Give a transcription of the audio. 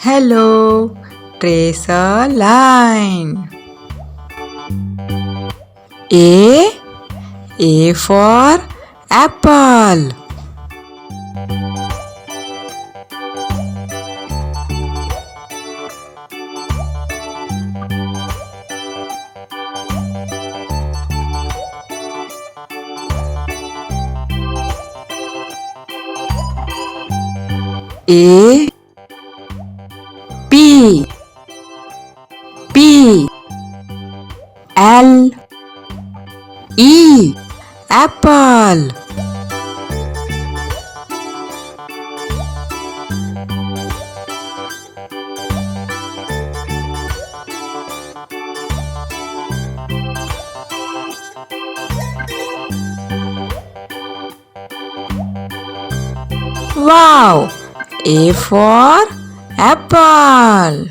Hello, trace a line. A for apple. A P L E apple. Wow! A for apple.